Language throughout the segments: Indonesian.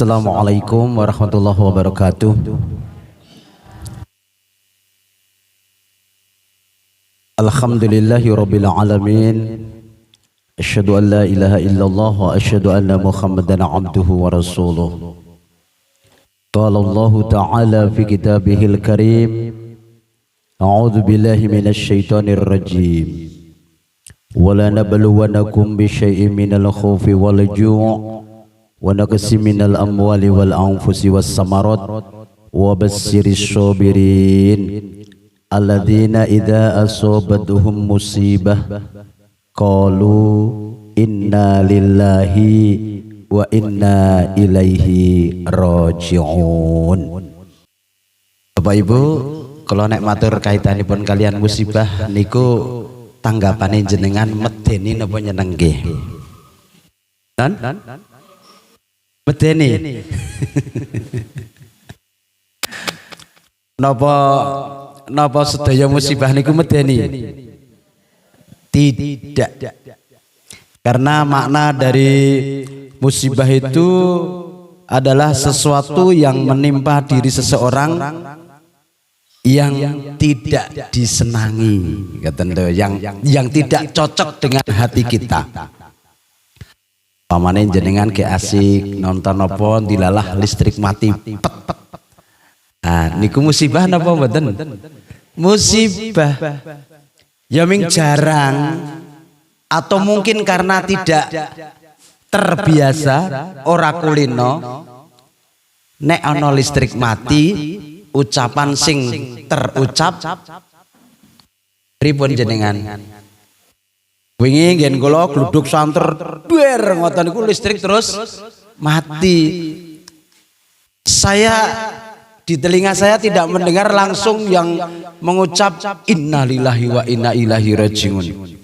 Assalamualaikum warahmatullahi wabarakatuh. Alhamdulillahi rabbil alamin. Asyhadu an la ilaha illallah wa asyhadu anna Muhammadan abduhu wa rasuluh. Qala Allah ta'ala fi kitabihil karim. A'udzu billahi minasy syaithanir rajim. Wala nabluwannakum bisyai'in minal khaufi wal ju' wa naqsim minal amwali wal anfusi was samarat wa bassiris sabirin alladzina idza asabatuhum musibah qalu inna lillahi wa inna ilaihi raji'un. Bapak Ibu, kalau nek matur kaitanipun kalian musibah niku tanggapane jenengan medeni napa nyenengke? Medeni. Napa sedaya musibah niku medeni? Tidak. Karena makna dari musibah itu adalah sesuatu yang menimpa diri seseorang yang tidak disenangi, yang tidak cocok dengan hati kita. Pamane jenengan ke asik nonton apa dilalah listrik mati pet. Niku musibah napa mboten? Musibah. Ya ming jarang atau mungkin karena tidak terbiasa ora kulino nek ana listrik mati ucapan sing terucap pripun jenengan? Wingi ngen kula gluduk santer duer ngoten niku listrik terus mati. Saya di telinga saya tidak mendengar langsung yang mengucap innalillahi wa inna ilaihi raji'un.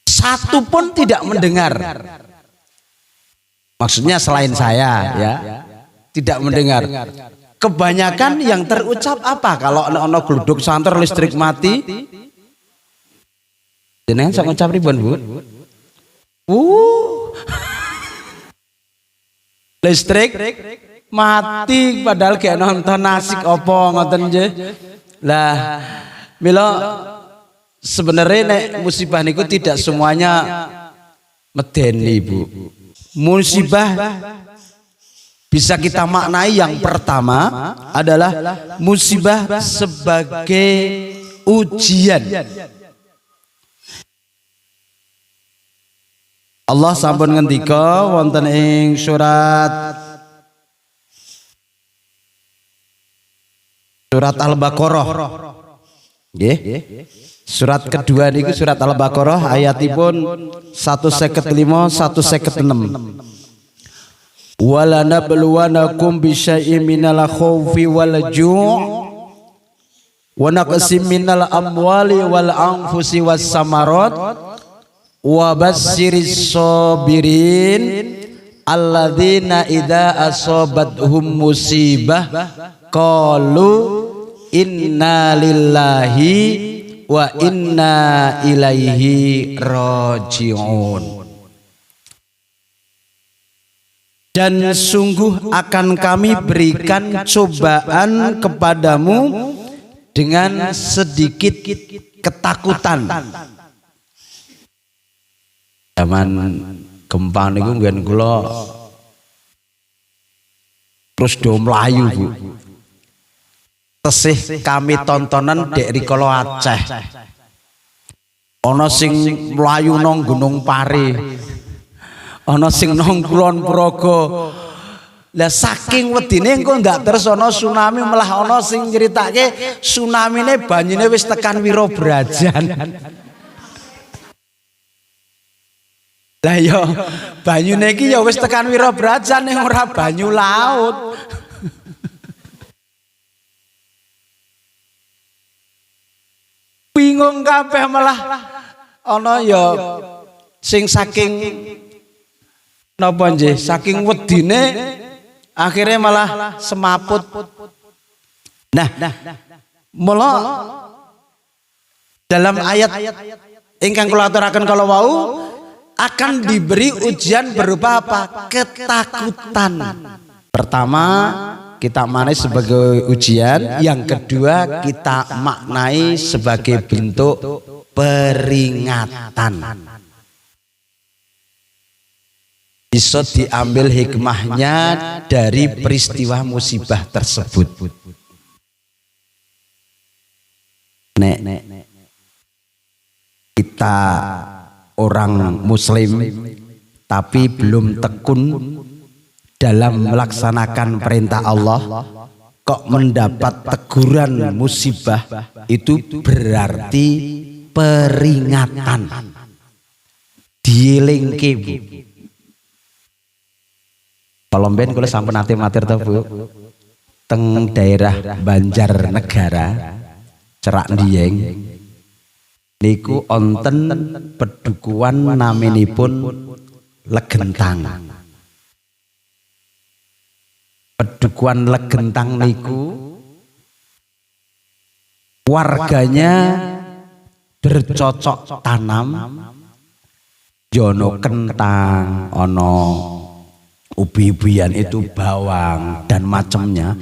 Satu pun tidak mendengar. Maksudnya selain saya ya, tidak mendengar. Kebanyakan yang terucap apa kalau ana gluduk santer listrik mati? Jenengan sok ngucap pripun, Bu? Listrik mati padahal kayak nonton nasik opo ngoten nggih. Lah mila sebenarnya nek musibah niku tidak semuanya medeni, Bu. Musibah bisa kita maknai yang pertama adalah musibah sebagai ujian. Allah sampun ngendika wonten ing surat Al-Baqarah. Nggih. Surat kedua niku surat Al-Baqarah ayatipun 155 156. Wala nabluwanakum bisyai'in minal khaufi wal ju' wa naqsim minal amwali wal anfusi was samarat wa bassiris sabirin alladzina idza asabathum musibah qalu inna lillahi wa inna ilaihi raji'un. Dan sungguh akan kami berikan cobaan kepadamu dengan sedikit ketakutan. Zaman gempa niku nggen kula terus do mlayu, Bu. Tesih kami tontonan dek rikala Aceh. Ana sing mlayu nang Gunung Pare. Ana sing nang Kulon Progo. Lah saking wedine engko ndak terus ana tsunami, malah ana sing nyeritake tsunamine banyune wis tekan Wirobrajan. Lah ya banyune iki ya wis tekan Wirobrajan ning ora banyu laut. Bingung kabeh malah ana ya sing saking napa nggih saking wedine akhirnya malah semaput. Nah, mula dalam ayat ingkang kula aturaken kala wau akan diberi ujian berupa apa? Ketakutan. Pertama, kita maknai sebagai ujian, yang kedua kita maknai sebagai bentuk peringatan. Bisa diambil hikmahnya dari peristiwa musibah tersebut. Nek kita orang muslim tapi belum tekun dalam melaksanakan perintah Allah, kok mendapat teguran musibah, itu berarti peringatan. Dielingke Bu. Kalau mben kula sampun nate matur to Bu, teng daerah Banjarnegara, Cerak Dieng niku onten pedukuhan naminipun Legentang. Pedukuhan Legentang niku warganya bercocok tanam, jono kentang, ono ubi-ubian itu bawang dan macamnya.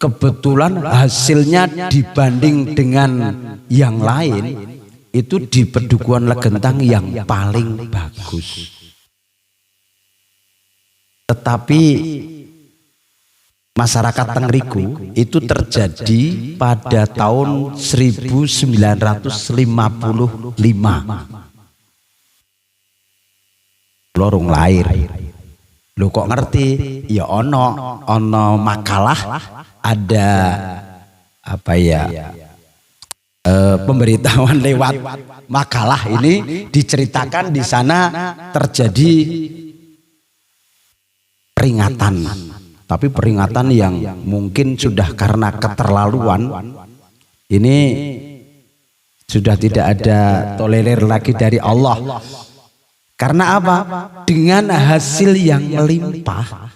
Kebetulan hasilnya dibanding dengan yang lain itu di pedukuhan Legentang yang paling bagus. Tetapi masyarakat Tengriku itu terjadi pada tahun 1955. Lorong lahir. Lu kok ngerti? Ya ono makalah, ada apa ya? Pemberitahuan lewat makalah ini diceritakan di sana terjadi peringatan, tapi peringatan yang mungkin sudah karena keterlaluan, ini sudah tidak ada tolerir lagi dari Allah. Karena apa? Dengan hasil yang melimpah,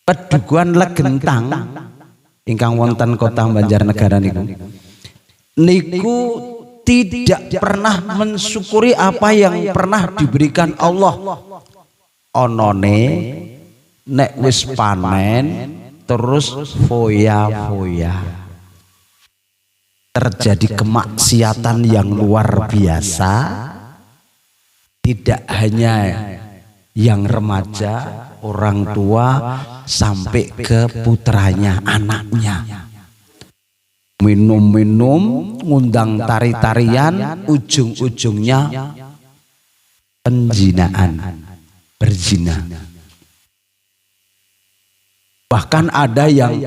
pedukuhan Legentang ingkang wonten kota Banjarnegara niku tidak pernah mensyukuri apa yang pernah diberikan Allah. Onone nek wis panen terus foya-foya, terjadi kemaksiatan yang luar biasa. Tidak hanya yang remaja, orang tua, sampai ke putranya, anaknya. Minum-minum, ngundang tari-tarian, ujung-ujungnya penzinaan, berzina. Bahkan ada yang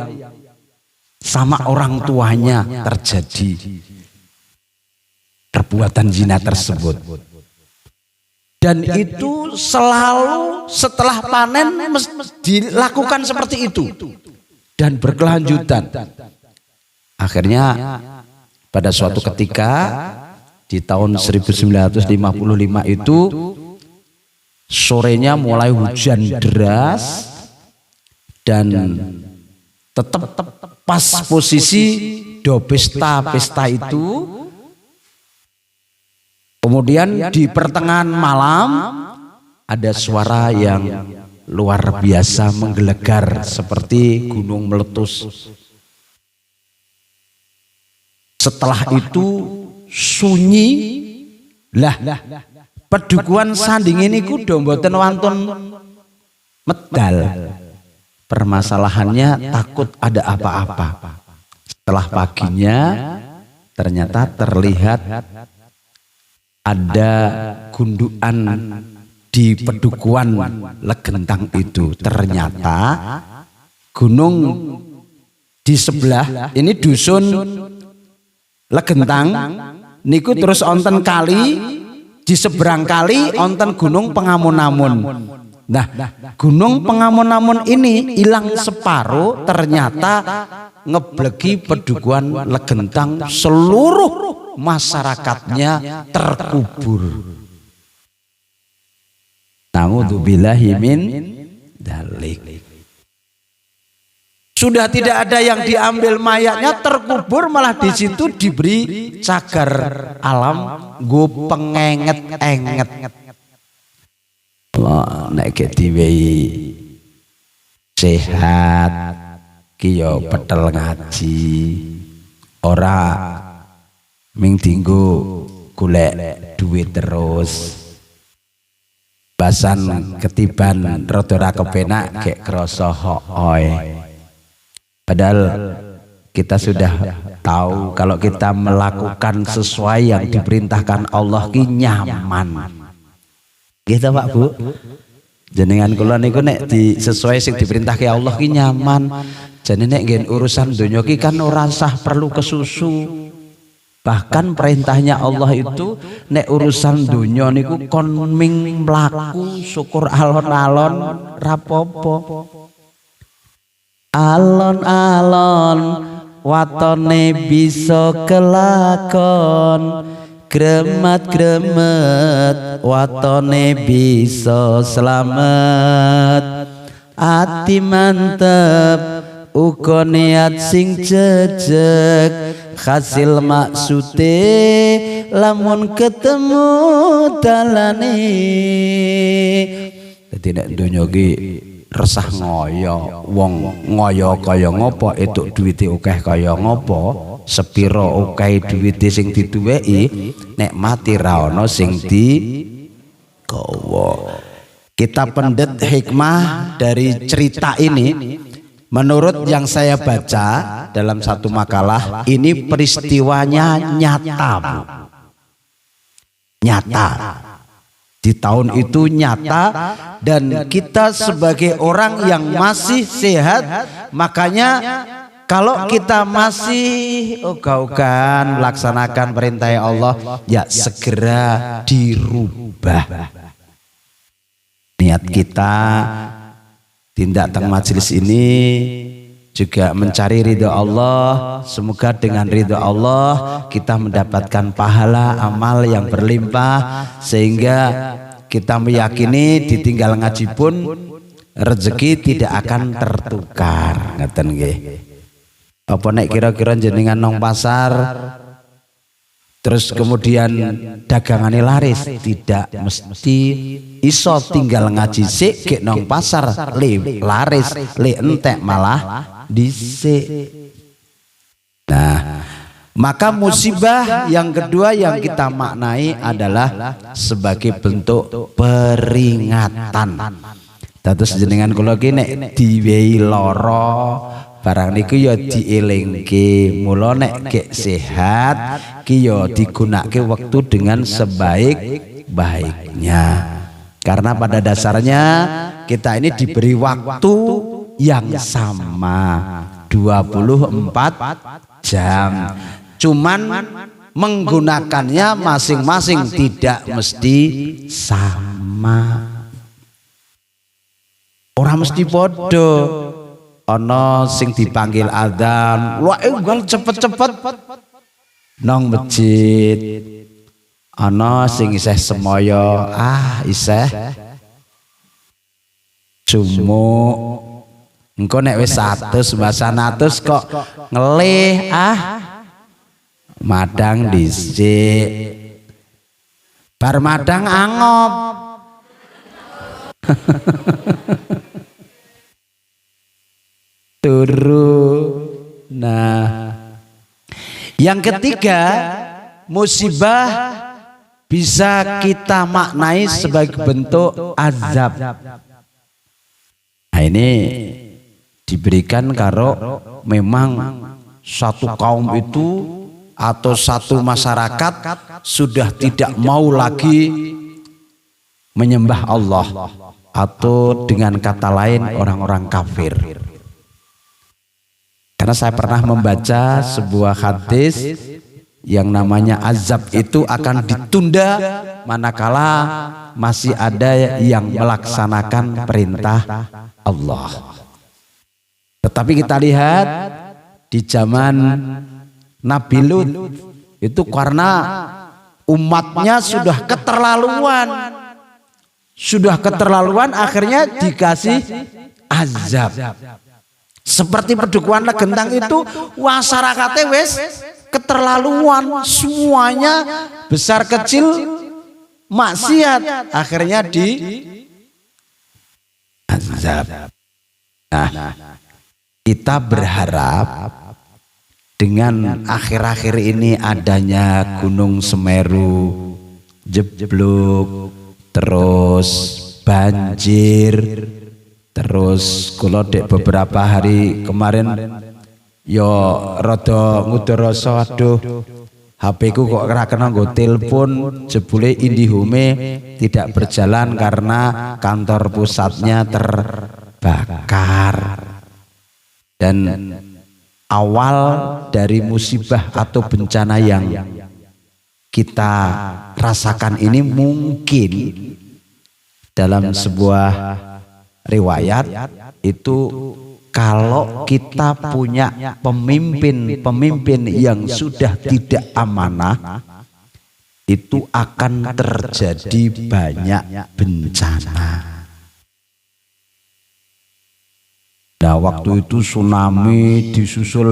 sama orang tuanya terjadi perbuatan zina tersebut. Dan itu selalu setelah panen dilakukan seperti itu dan berkelanjutan. Akhirnya pada suatu ketika di tahun 1955 itu sorenya mulai hujan deras dan tetap pas posisi do pesta itu. Kemudian di pertengahan malam ada suara yang luar biasa menggelegar seperti gunung meletus. Setelah itu sunyi lah, pedukuhan Sanding ini kudu mboten wonten medal. Permasalahannya takut ada apa-apa. Setelah paginya ternyata terlihat ada gundukan di pedukuhan Legentang itu. Ternyata gunung di sebelah ini dusun Legentang niku terus onten kali, di seberang kali onten gunung Pengamun-amun. Nah, gunung Pengamun-amun ini hilang separuh, ternyata ngeblegi pedukuhan Legentang, seluruh masyarakatnya terkubur. Na'udzubillahi min dzalik. Sudah tidak ada yang diambil mayatnya, terkubur, malah di situ diberi cagar alam gue pengenget-enget. Wah, nek diwehi sehat kiyo petel ngaji, ora ming dinggo golek duit terus. Basan ketiban rada ra kepenak gek krasa hoy. Padahal kita sudah tahu kalau kita melakukan sesuai yang diperintahkan Allah ki nyaman. Gitu Pak Bu. Jenengan kula niku nek sesuai sing diperintahke Allah ki nyaman. Jane nek ngen urusan donya ki kan ora usah perlu kesusu. Bahkan perintahnya Allah itu nek urusan donya niku kon ming mlaku syukur alon-alon rapopo. Alon-alon watone bisa kelakon, gremet-gremet watone bisa selamat. Ati mantep uga niat sing jejeg, hasil maksude lamun ketemu dalane. Dadi nek donya ki resah ngoyo, wong ngoyo kaya ngopo, entuk duwite akeh kaya ngopo, sepiro akeh duwite sing dituweki, nek mati ra ono sing digawa. Kita pendet hikmah dari cerita ini, menurut yang saya baca dalam satu makalah, ini peristiwanya nyata, Bu. Nyata. Di tahun itu nyata, dan kita sebagai orang yang masih sehat, makanya kalau kita masih ogah-ogahan melaksanakan perintah Allah, ya segera dirubah niat kita. Tindak teng majelis ini juga mencari ridho Allah. Semoga dengan ridho Allah kita mendapatkan pahala amal yang berlimpah, sehingga kita meyakini ditinggal ngaji pun rezeki tidak akan tertukar. Ngeten nggih. Apa nek kira-kira jenengan nang pasar terus kemudian dagangane laris, tidak mesti iso tinggal ngaji sik gek nang pasar laris, le entek malah dhisik. Nah, maka musibah yang kedua yang kita maknai adalah sebagai bentuk peringatan. Dados jenengan kula ki nek diwehi lara barang niku ya dielingke, mula nek gek sehat ki ya digunakake waktu dengan sebaik-baiknya. Karena pada dasarnya kita ini diberi waktu yang sama 24 jam. Cuman menggunakannya masing-masing tidak mesti sama. Orang mesti podo. Ono sing dipanggil adzan, wah enggal cepet-cepet nang masjid. Ono sing isih semoyo, isih sumuk. Engko nek wis 100 mbah 100 kok ngelih madang dhisik. Bar madang angop. Turu. Nah, yang ketiga, musibah bisa kita maknai sebagai bentuk azab. Nah, ini diberikan kalau memang satu kaum itu atau satu masyarakat sudah tidak mau lagi menyembah Allah, atau dengan kata lain orang-orang kafir. Karena saya pernah membaca sebuah hadis yang namanya azab itu akan ditunda manakala masih ada yang melaksanakan perintah Allah. Tetapi kita lihat di zaman Nabi Lut itu karena umatnya sudah keterlaluan, akhirnya dikasih azab. Seperti Pedukuhan Legentang itu masyarakatnya wes keterlaluan, semuanya besar kecil maksiat, akhirnya di azab. Nah, kita berharap dengan akhir-akhir ini adanya Gunung Semeru jeblok, terus banjir, terus kalau dek beberapa hari kemarin yo rada ngudoroso, aduh HP ku kok ora kena nggo telepon, jebule Indihome tidak berjalan karena kantor pusatnya terbakar. Dan awal dari musibah atau bencana yang kita rasakan ini mungkin dalam sebuah riwayat itu kalau kita punya pemimpin yang sudah tidak amanah, itu akan terjadi banyak bencana. Nah, waktu itu tsunami disusul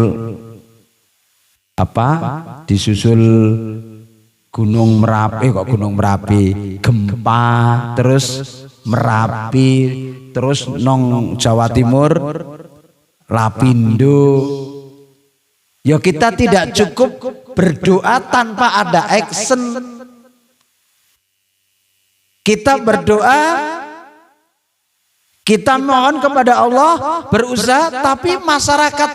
apa? Disusul Gunung Merapi, gempa, terus Merapi, terus nong Jawa Timur, Lapindo. Ya kita tidak cukup berdoa tanpa ada action. Kita berdoa, kita mohon kepada Allah, berusaha, tapi masyarakat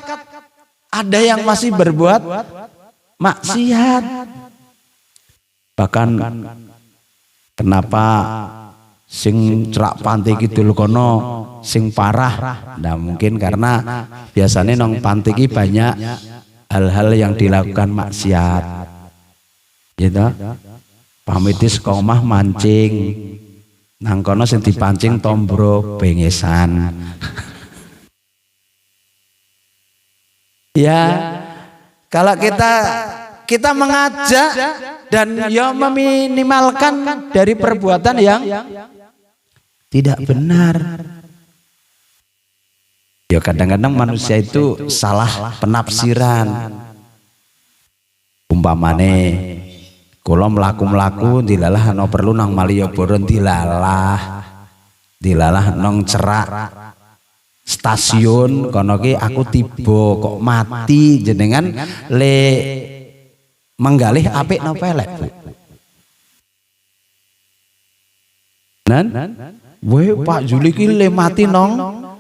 ada yang masih berbuat maksiat. Bahkan kenapa sing cerak pantai kidul kono sing parah? Nah mungkin karena biasanya nong pantai ki banyak hal-hal yang dilakukan maksiat, gitu. Pamitis komah mancing, nang kono sing dipancing tombro bengesan. Ya, kalau kita mengajak dan ya meminimalkan dari perbuatan yang tidak benar. Ya kadang-kadang manusia itu salah penafsiran. Umpamane kula mlaku-mlaku dilalah ana perlu nang Malioboro dilalah nang cerak stasiun kono ki aku tiba kok mati, jenengan le menggalih apik napa elek, Bu? Nan, we Pak Juli ki le mati nong.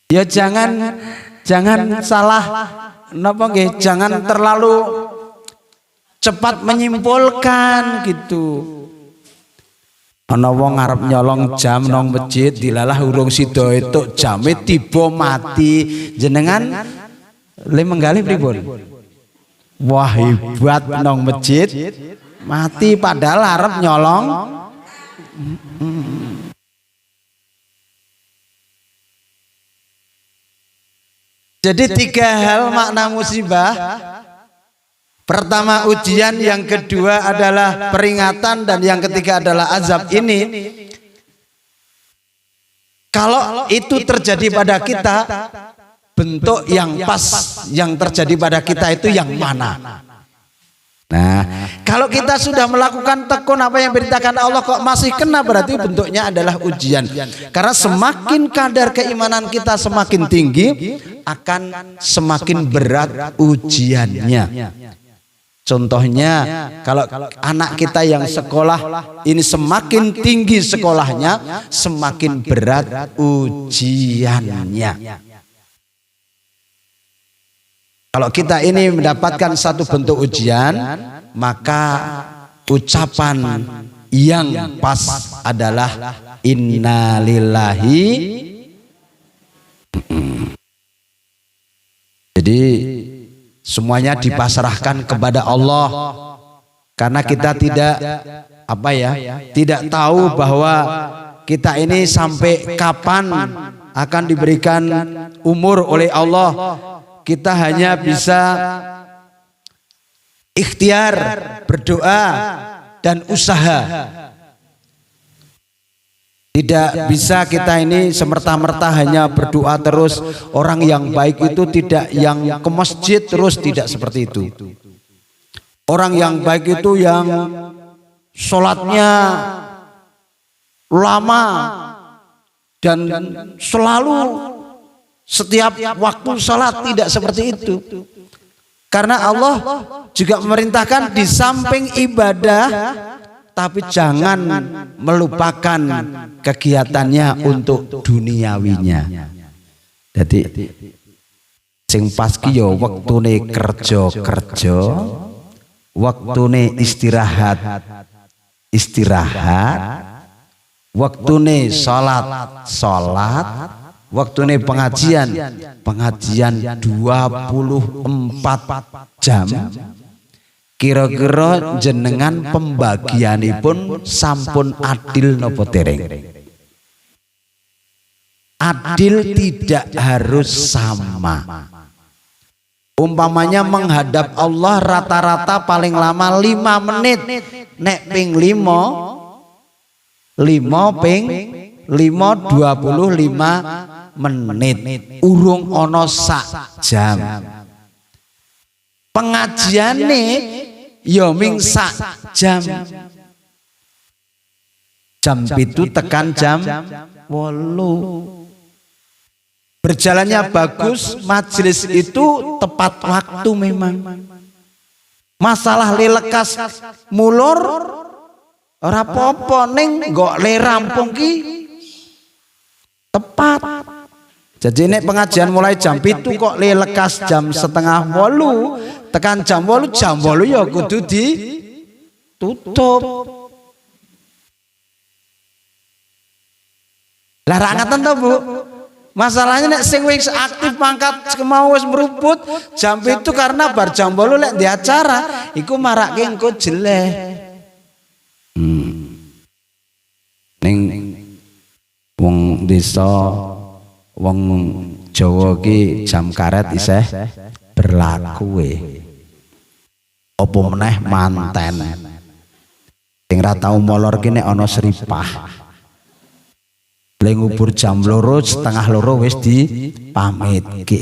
Ya jangan salah napa nggih, jangan terlalu cepat menyimpulkan gitu. Ana wong arep nyolong jam nang masjid dilalah urung sida entuk jame tiba mati, jenengan le menggalih pripun? Wah hebat nang masjid mati padahal arep nyolong. Jadi 3 hal makna musibah. Pertama ujian, yang kedua adalah peringatan, dan yang ketiga adalah azab. Ini kalau itu terjadi pada kita, bentuk yang pas yang terjadi pada kita itu yang mana? Nah, kalau kita sudah melakukan tekun apa yang diberitakan Allah kok masih kena, berarti bentuknya adalah ujian. Karena semakin kadar keimanan kita semakin tinggi, akan semakin berat ujiannya. Contohnya kalau anak kita yang sekolah ini semakin tinggi sekolahnya, semakin berat ujiannya. Kalau kita ini mendapatkan satu bentuk ujian, maka ucapan yang pas adalah innalillahi. Jadi semuanya dipasrahkan kepada Allah, karena kita tidak tahu bahwa kita ini sampai kapan akan diberikan umur oleh Allah. Kita hanya bisa ikhtiar, berdoa, dan usaha. Tidak bisa kita ini semerta-merta hanya berdoa terus. Orang yang baik itu tidak yang ke masjid terus, tidak seperti itu. Orang yang baik itu yang sholatnya lama dan selalu setiap waktu sholat, tidak seperti itu. Karena Allah juga memerintahkan di samping ibadah, tapi jangan melupakan kegiatannya untuk duniawinya. Jadi sing pas ki yo wektune kerja, wektune istirahat, wektune salat, wektune pengajian 24 jam. Kira-kira jenengan pembagianipun sampun adil napa dereng? Adil tidak harus sama. Umpamanya menghadap Allah rata-rata paling lama 5 menit. Nek ping 5 ping 5 25 menit. Urung ono sak jam. Pengajiane ya ming sak jam. Jam 7 tekan jam 8. Berjalannya bagus, majelis itu tepat waktu memang. Masalah lelekas mulur ora apa-apa ning nggo le rampung ki tepat. Jadi nek pengajian mulai jam 7 kok lelekas jam 7:30 tekan jam 8 ya kudu ditutup. Lah ra ngaten to, Bu? Masalahnya nek sing wis aktif mangkat mau wis meruput jam 7 karena bar jam 8 lek di acara iku marake engko jeleh. Ning wong desa wong Jawa ki jam karet isih berlaku apa meneh manten sing ra tau molor ki nek ana sripah le ngubur jam 2:30 wis dipamitke.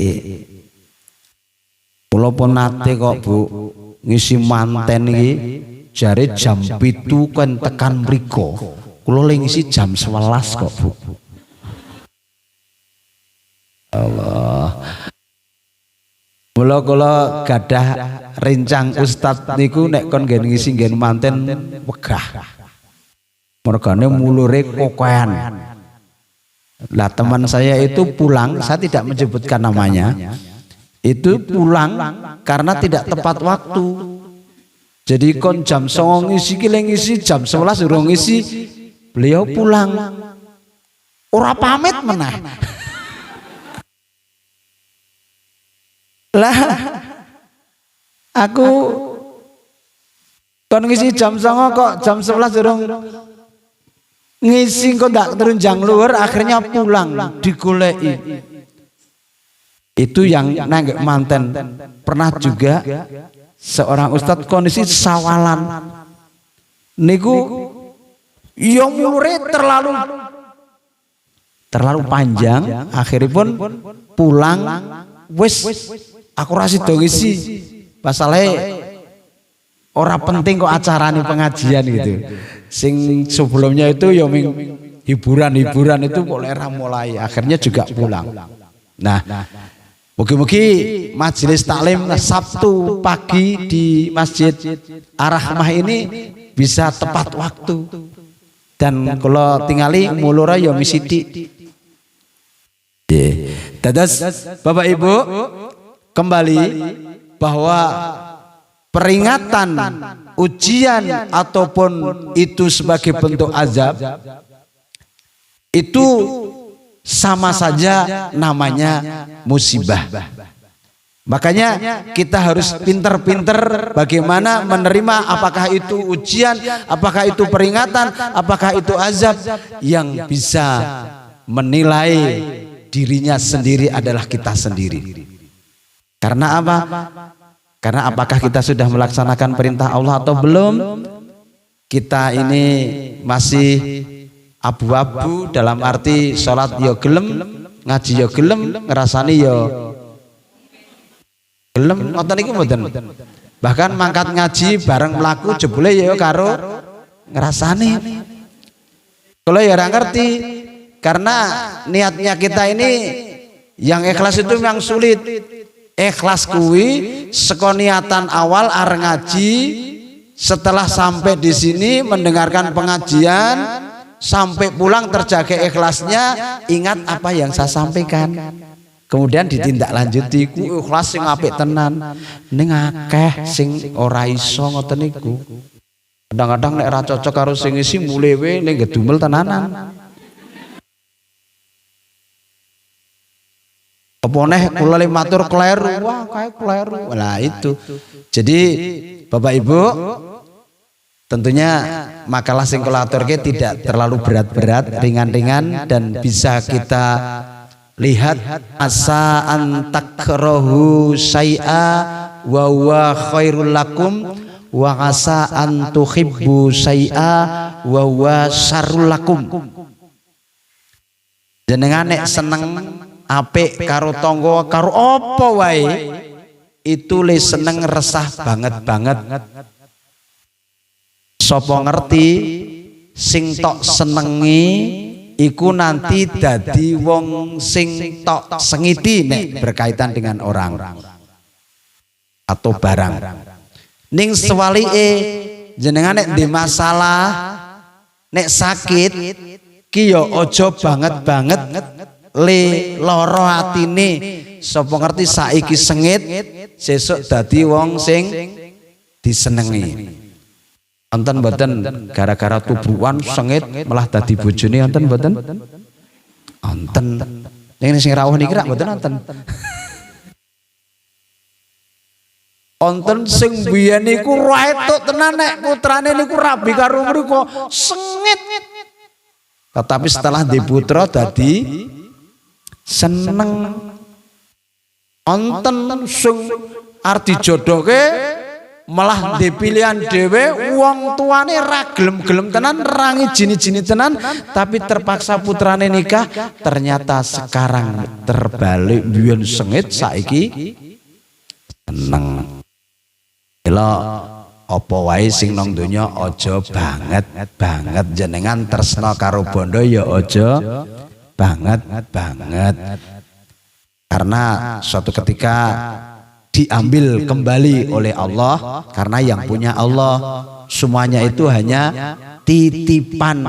Kula pun nate kok Bu ngisi manten iki jare jam 7 kan tekan mriko kula le ngisi jam 11 kok Bu. Allah. Mula kula gadah rencang Ustadz niku nek kon nggen ngisi nggen manten wegah. Mergane mulure kokoan. Lah teman saya itu pulang, saya tidak menyebutkan namanya. Itu pulang karena tidak tepat waktu. Jadi kon jam 09.00 ngisi ki ngisi jam 11 urung ngisi. Beliau pulang. Ora pamit meneh. Lah aku kon ngisi jam 09.00 kok jam 11 urung ngisi kok ndak terunjang luar, akhirnya pulang digoleki. Itu yang nanggek manten. Pernah juga seorang ustadz kondisi sawalan niku yang mulure terlalu panjang, akhirnya pun pulang wis aku rasi dong isi masalahnya ora penting kok acarane pengajian gitu. Sing sebelumnya itu ya hiburan itu kok lera mulai akhirnya juga pulang. Nah, mugi-mugi majelis taklim Sabtu pagi di Masjid Ar-Rahmah ini bisa tepat waktu. Dan kalau tingali mulura ya misiti. Dadas Bapak Ibu kembali bahwa peringatan, ujian ataupun itu sebagai bentuk azab itu sama saja namanya musibah. Makanya kita harus pinter-pinter bagaimana menerima apakah itu ujian, apakah itu peringatan, apakah itu azab. Yang bisa menilai dirinya sendiri adalah kita sendiri. Karena apa? Karena apakah kita sudah melaksanakan perintah Allah atau belum? Kita ini masih abu-abu dalam arti sholat yo gelem, ngaji yo gelem, ngerasani yo gelem, ngoten niku mboten. Bahkan mangkat ngaji bareng mlaku jebule yo karo ngerasani. Kalau ya ora ngerti, karena niatnya kita ini yang ikhlas itu memang sulit. Ikhlas kuwi saka niatan awal arep ngaji, setelah sampai di sini mendengarkan pengajian, sampai pulang terjaga ikhlasnya, ingat apa yang saya sampaikan. Kemudian ditindaklanjuti ku ikhlas sing apik tenan. Ning akeh sing ora iso ngoten niku. Kadang-kadang nek ora cocok karo sing isi mulewe ning gedumel tenanan. Apa neh kula le matur kleru, wah kae kleru. Lah itu. Jadi Bapak Ibu, tentunya makalah sing kula aturke tidak terlalu berat-berat, ringan-ringan dan bisa kita lihat asa antakrahu syai'a wa huwa khairul lakum wa asa an tuhibbu syai'a wa huwa syarrul lakum. Jenengan nek seneng apik karo tangga karo apa wae itu le seneng resah banget. Sapa ngerti sing tok senengi iku nanti dadi wong sing tok sengiti nek berkaitan dengan orang atau barang. Ning sewalike jenengan nek di masalah nek sakit ki ya aja banget le lara atine. Sapa ngerti saiki sengit sesuk dadi wong sing disenengi. Wonten mboten gara-gara tubuhan sengit malah dadi bojone wonten mboten? Wonten. Ning sing rawuh niki rak mboten wonten. Wonten sing biyen niku ra etuk tenan nek putrane niku rabi karo mriku sengit. Tetapi setelah diputra dadi seneng. Wonten sing arep dijodohke malah di pilihan dhewe wong tuane ra gelem-gelem tenan, ra ngijini-jini tenan, tapi terpaksa putrane nikah, ternyata sekarang terbalik biyen sengit saiki seneng. Lha apa wae sing nang donya aja banget jenengan tresna karo bondo ya aja banget. Karena suatu ketika diambil kembali oleh Allah, karena yang punya Allah semuanya itu hanya titipan,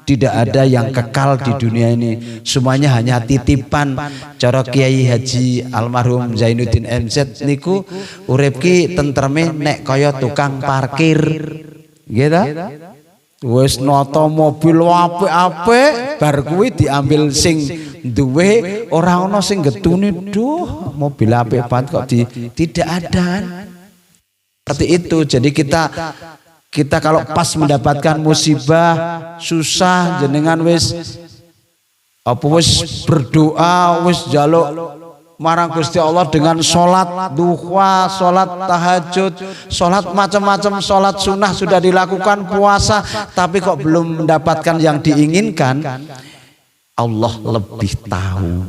tidak ada yang kekal di dunia ini, semuanya hanya titipan. Cara Kiai Haji almarhum Zainuddin MZ niku urip ki tentreme nek kaya tukang parkir gitu. Wis nata mobil apik-apik bar kuwi diambil sing duwe ora ana sing getune, duh mobil apik banget kok tidak ada. Seperti itu. Jadi kita kalau pas mendapatkan musibah susah jenengan wis berdoa, wis njaluk marang Gusti Allah dengan sholat duha, sholat tahajud, sholat macam-macam, sholat sunnah sudah dilakukan, puasa, tapi kok belum mendapatkan yang diinginkan. Allah lebih tahu.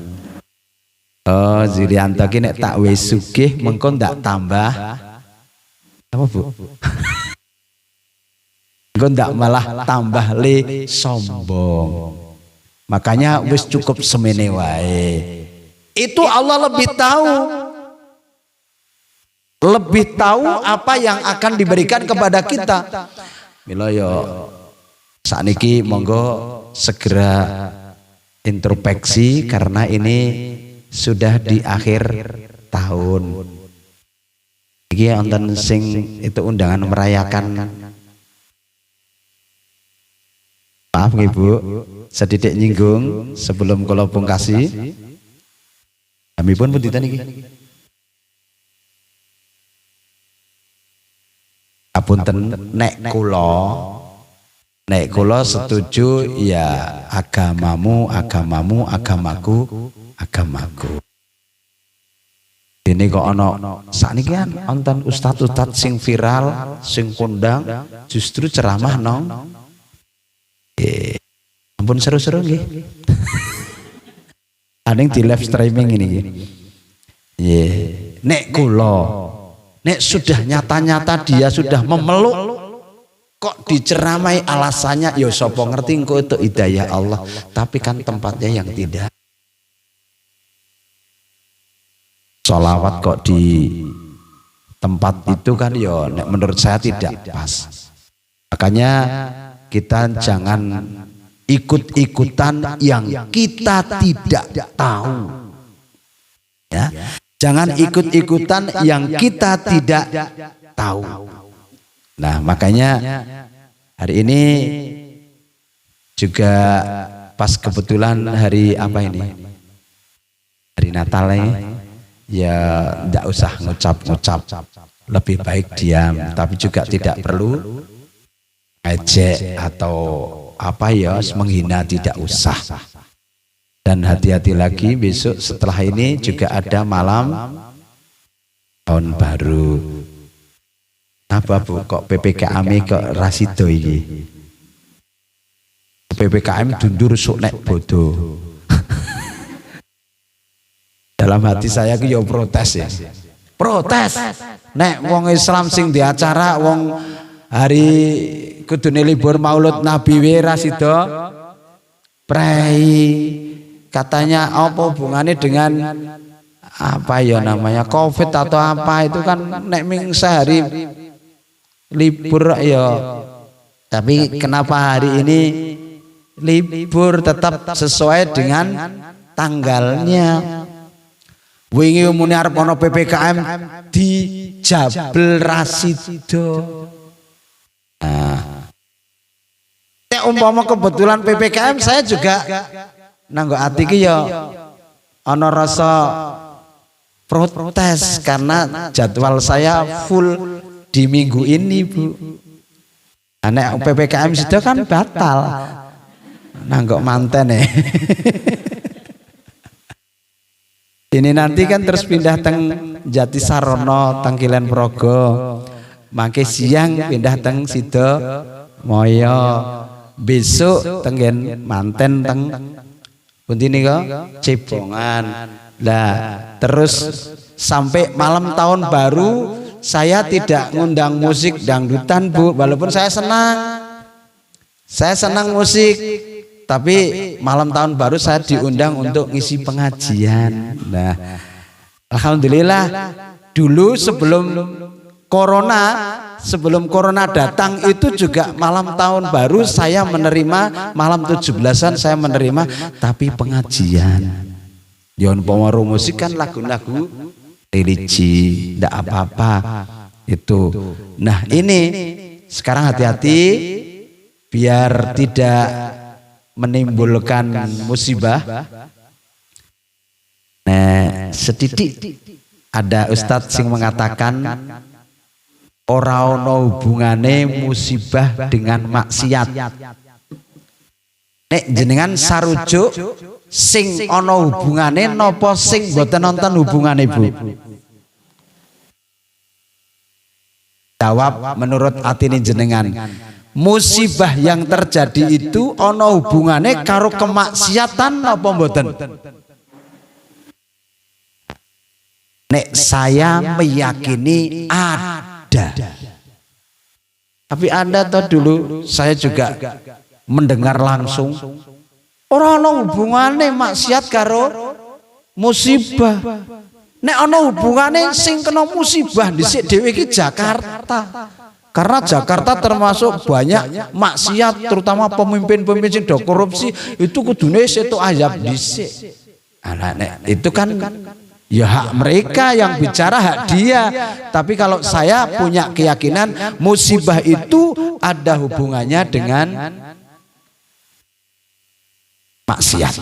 Oh, Zurianto ki nek tak wis sugih mengko ndak tambah apa Bu? Mengko ndak malah tambah le sombong. Makanya wis cukup semene wae. Itu Allah lebih tahu apa yang akan diberikan kepada kita. Mila yo sakniki monggo segera introspeksi karena ini sudah di akhir tahun. Iki wonten sing itu undangan merayakan. Maaf Ibu, sedikit nyinggung sebelum kula pungkasi. Kami pun punten iki. Apunten nek kula setuju ya agamamu, agamaku. Ini kok ana sakniki kan wonten ustaz-ustaz sing viral, sing kondang justru ceramah nong Ampun seru-seru nggih. Aning di live streaming ini. Nggih. Nek kula nek sudah nyata-nyata dia sudah memeluk kok diceramai alasannya ya sapa ngerti engko itu hidayah Allah, tapi kan tempatnya yang tidak. Sholawat kok di tempat itu kan ya menurut saya tidak pas. Makanya kita jangan ikut-ikutan yang kita tidak tahu. Ya, jangan ikut-ikutan yang kita tidak tahu. Nah, makanya hari ini juga pas kebetulan hari apa ini? Hari Natal ini. Ya tidak usah ngucap-ngucap, lebih baik diam, tapi juga tidak perlu ejek atau apa ya menghina, tidak usah. Dan hati-hati lagi, besok setelah ini juga ada malam tahun baru. Apa Bu, kok PPKM kok rasido ini? PPKM dundur sok nek bodoh. Dalam hati saya ki yo protes ya. Protes. Nek wong Islam sing di acara wong hari kudune libur Maulud Nabi we ra sida prei. Katanya apa hubungannya dengan apa ya namanya Covid atau apa itu kan nek ming sehari libur ya. Tapi kenapa hari ini libur tetap sesuai dengan tanggalnya? Wingi umune arep ana PPKM di Jabel Rasido. Nah, nek umpama kebetulan PPKM saya juga nanggo ati ki ya ana rasa protes karena jadwal saya full di minggu ini Bu. Nek PPKM sido kan batal. Nanggo manten Ini nanti kan terus pindah teng Jatisarono, Tangkilan Progo, mangke siang pindah teng Sido Moyo, besok tenggen manten teng pundi nika Cebongan. Lah terus sampai malam tahun baru saya tidak ngundang musik dangdutan Bu, walaupun saya senang musik. Tapi malam tahun baru saya diundang untuk ngisi pengajian. Nah, alhamdulillah dulu sebelum corona datang itu juga malam tahun baru saya menerima, malam 17-an saya menerima, tapi pengajian. Yon pemaro musik kan lagu-lagu religi, ndak apa-apa itu. Nah ini sekarang hati-hati biar tidak menimbulkan musibah. Nah, setitik ada ustadz sing mengatakan ora ono hubungane musibah dengan maksiat. Nek jenengan sarujuk sing ono hubungane napa sing boten nonton hubungane Bu? Jawab menurut atine jenengan. Musibah yang terjadi itu ono hubungannya karo kemaksiatan apa mboten? Nek saya meyakini ada. Tapi Anda tahu dulu saya juga mendengar langsung ora ono hubungannya maksiat karo musibah. Nek ono hubungannya sing kena musibah dhisik dhewe iki Jakarta. Karena Jakarta termasuk banyak maksiat, terutama pemimpin-pemimpin sing do korupsi itu kudune setu ayab dhisik. Itu kan ya hak mereka yang bicara, hak dia. Tapi kalau saya punya keyakinan musibah itu ada hubungannya dengan maksiat.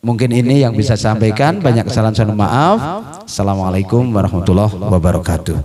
Mungkin ini yang bisa saya sampaikan. Banyak kesalahan, saya maaf. Assalamualaikum warahmatullahi wabarakatuh.